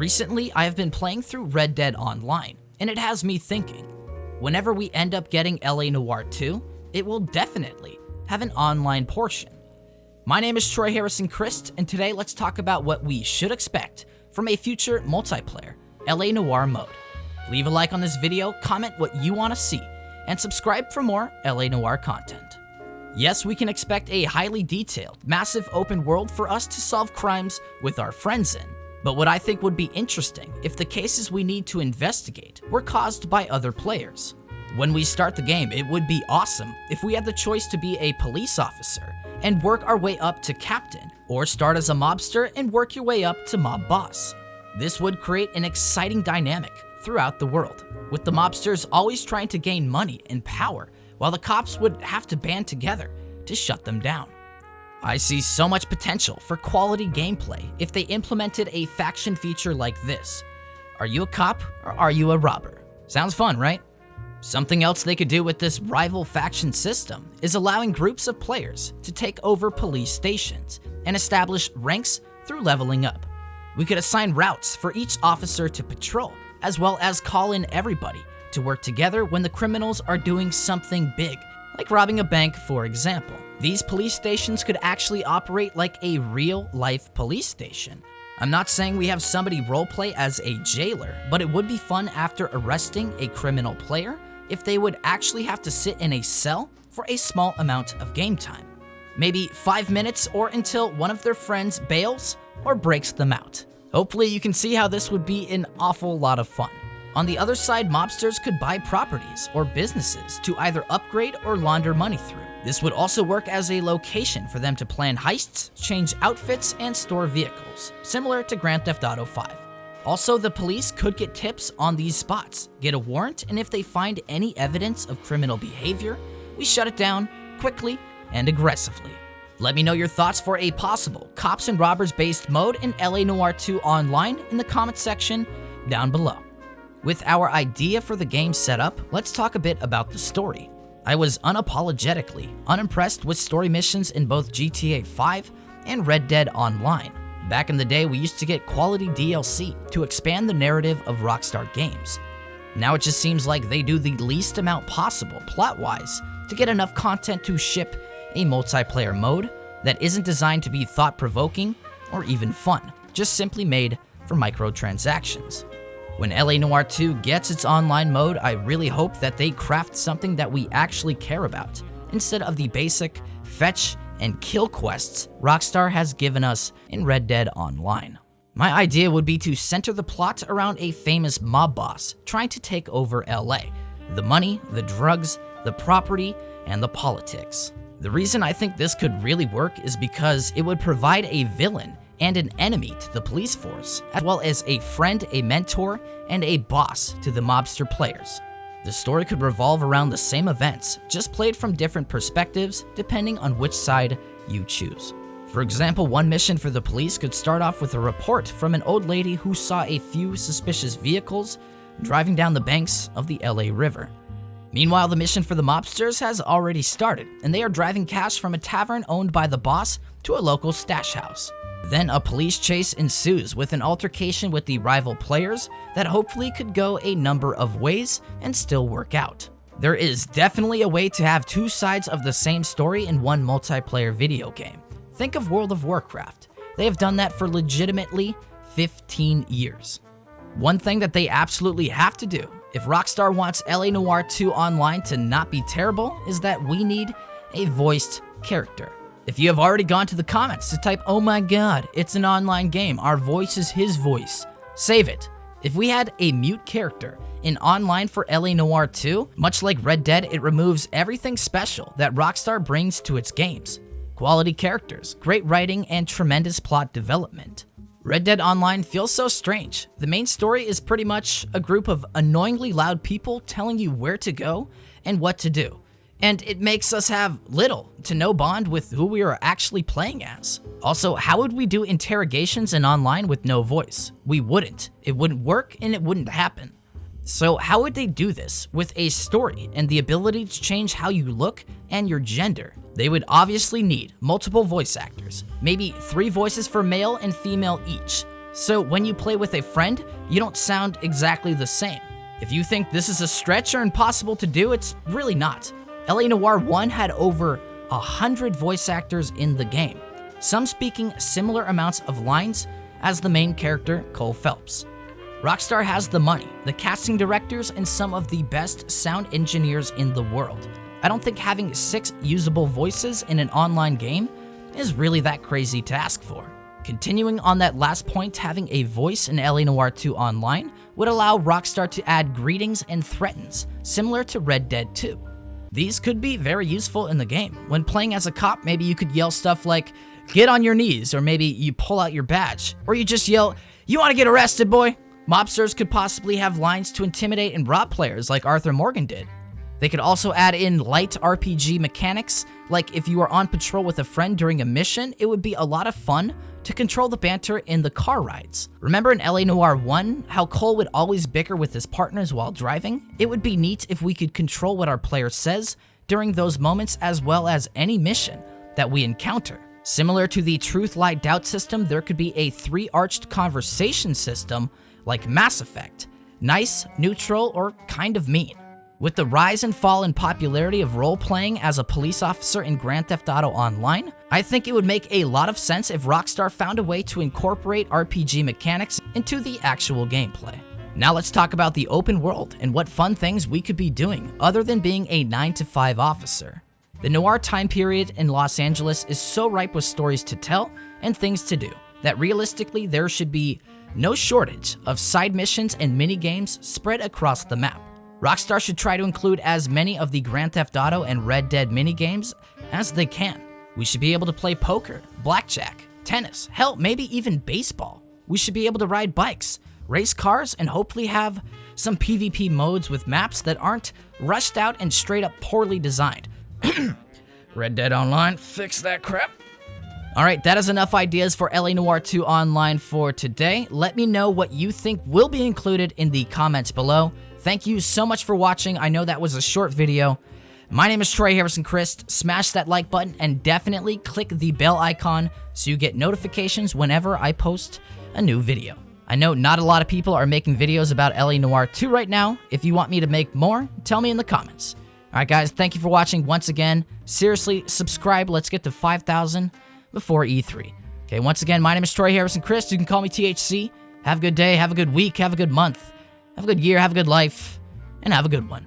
Recently, I have been playing through Red Dead Online, and it has me thinking, whenever we end up getting LA Noire 2, it will definitely have an online portion. My name is Troy Harrison Chriest, and today let's talk about what we should expect from a future multiplayer LA Noire mode. Leave a like on this video, comment what you want to see, and subscribe for more LA Noire content. Yes, we can expect a highly detailed, massive open world for us to solve crimes with our friends in. But what I think would be interesting if the cases we need to investigate were caused by other players. When we start the game, it would be awesome if we had the choice to be a police officer and work our way up to captain, or start as a mobster and work your way up to mob boss. This would create an exciting dynamic throughout the world, with the mobsters always trying to gain money and power, while the cops would have to band together to shut them down. I see so much potential for quality gameplay if they implemented a faction feature like this. Are you a cop or are you a robber? Sounds fun, right? Something else they could do with this rival faction system is allowing groups of players to take over police stations and establish ranks through leveling up. We could assign routes for each officer to patrol, as well as call in everybody to work together when the criminals are doing something big, like robbing a bank, for example. These police stations could actually operate like a real-life police station. I'm not saying we have somebody roleplay as a jailer, but it would be fun after arresting a criminal player if they would actually have to sit in a cell for a small amount of game time. Maybe 5 minutes or until one of their friends bails or breaks them out. Hopefully you can see how this would be an awful lot of fun. On the other side, mobsters could buy properties or businesses to either upgrade or launder money through. This would also work as a location for them to plan heists, change outfits, and store vehicles, similar to Grand Theft Auto 5. Also, the police could get tips on these spots, get a warrant, and if they find any evidence of criminal behavior, we shut it down quickly and aggressively. Let me know your thoughts for a possible cops and robbers based mode in LA Noire 2 online in the comments section down below. With our idea for the game set up, let's talk a bit about the story. I was unapologetically unimpressed with story missions in both GTA 5 and Red Dead Online. Back in the day, we used to get quality DLC to expand the narrative of Rockstar games. Now it just seems like they do the least amount possible plot-wise to get enough content to ship a multiplayer mode that isn't designed to be thought-provoking or even fun, just simply made for microtransactions. When LA Noire 2 gets its online mode, I really hope that they craft something that we actually care about, instead of the basic fetch and kill quests Rockstar has given us in Red Dead Online. My idea would be to center the plot around a famous mob boss trying to take over LA. The money, the drugs, the property, and the politics. The reason I think this could really work is because it would provide a villain and an enemy to the police force, as well as a friend, a mentor, and a boss to the mobster players. The story could revolve around the same events, just played from different perspectives depending on which side you choose. For example, one mission for the police could start off with a report from an old lady who saw a few suspicious vehicles driving down the banks of the LA River. Meanwhile, the mission for the mobsters has already started, and they are driving cash from a tavern owned by the boss to a local stash house. Then a police chase ensues with an altercation with the rival players that hopefully could go a number of ways and still work out. There is definitely a way to have two sides of the same story in one multiplayer video game. Think of World of Warcraft. They have done that for legitimately 15 years. One thing that they absolutely have to do if Rockstar wants LA Noire 2 online to not be terrible is that we need a voiced character. If you have already gone to the comments to type, "Oh my god, it's an online game, our voice is his voice," save it. If we had a mute character in online for LA Noire 2, much like Red Dead, it removes everything special that Rockstar brings to its games. Quality characters, great writing, and tremendous plot development. Red Dead Online feels so strange. The main story is pretty much a group of annoyingly loud people telling you where to go and what to do. And it makes us have little to no bond with who we are actually playing as. Also, how would we do interrogations in online with no voice? We wouldn't. It wouldn't work and it wouldn't happen. So how would they do this with a story and the ability to change how you look and your gender? They would obviously need multiple voice actors, maybe 3 voices for male and female each. so when you play with a friend, you don't sound exactly the same. If you think this is a stretch or impossible to do, it's really not. LA Noire 1 had over 100 voice actors in the game, some speaking similar amounts of lines as the main character, Cole Phelps. Rockstar has the money, the casting directors, and some of the best sound engineers in the world. I don't think having 6 usable voices in an online game is really that crazy to ask for. Continuing on that last point, having a voice in LA Noire 2 Online would allow Rockstar to add greetings and threatens, similar to Red Dead 2. These could be very useful in the game. When playing as a cop, maybe you could yell stuff like, "Get on your knees," or maybe you pull out your badge, or you just yell, "You want to get arrested, boy?" Mobsters could possibly have lines to intimidate and rob players like Arthur Morgan did. They could also add in light RPG mechanics, like if you are on patrol with a friend during a mission, it would be a lot of fun to control the banter in the car rides. Remember in LA Noire 1, how Cole would always bicker with his partners while driving? It would be neat if we could control what our player says during those moments as well as any mission that we encounter. Similar to the Truth, Lie, Doubt system, there could be a 3-arched conversation system like Mass Effect. Nice, neutral, or kind of mean. With the rise and fall in popularity of role-playing as a police officer in Grand Theft Auto Online, I think it would make a lot of sense if Rockstar found a way to incorporate RPG mechanics into the actual gameplay. Now let's talk about the open world and what fun things we could be doing other than being a 9-to-5 officer. The noir time period in Los Angeles is so ripe with stories to tell and things to do that realistically there should be no shortage of side missions and mini-games spread across the map. Rockstar should try to include as many of the Grand Theft Auto and Red Dead minigames as they can. We should be able to play poker, blackjack, tennis, hell, maybe even baseball. We should be able to ride bikes, race cars, and hopefully have some PvP modes with maps that aren't rushed out and straight up poorly designed. Red Dead Online, fix that crap. Alright, that is enough ideas for LA Noire 2 Online for today. Let me know what you think will be included in the comments below. Thank you so much for watching. I know that was a short video. My name is Troy Harrison Chriest. Smash that like button and definitely click the bell icon so you get notifications whenever I post a new video. I know not a lot of people are making videos about LA Noire 2 right now. If you want me to make more, tell me in the comments. Alright guys, thank you for watching once again. Seriously, subscribe. Let's get to 5,000 before E3. Okay, once again, my name is Troy Harrison Chriest. You can call me THC. Have a good day, have a good week, have a good month. Have a good year, have a good life, and have a good one.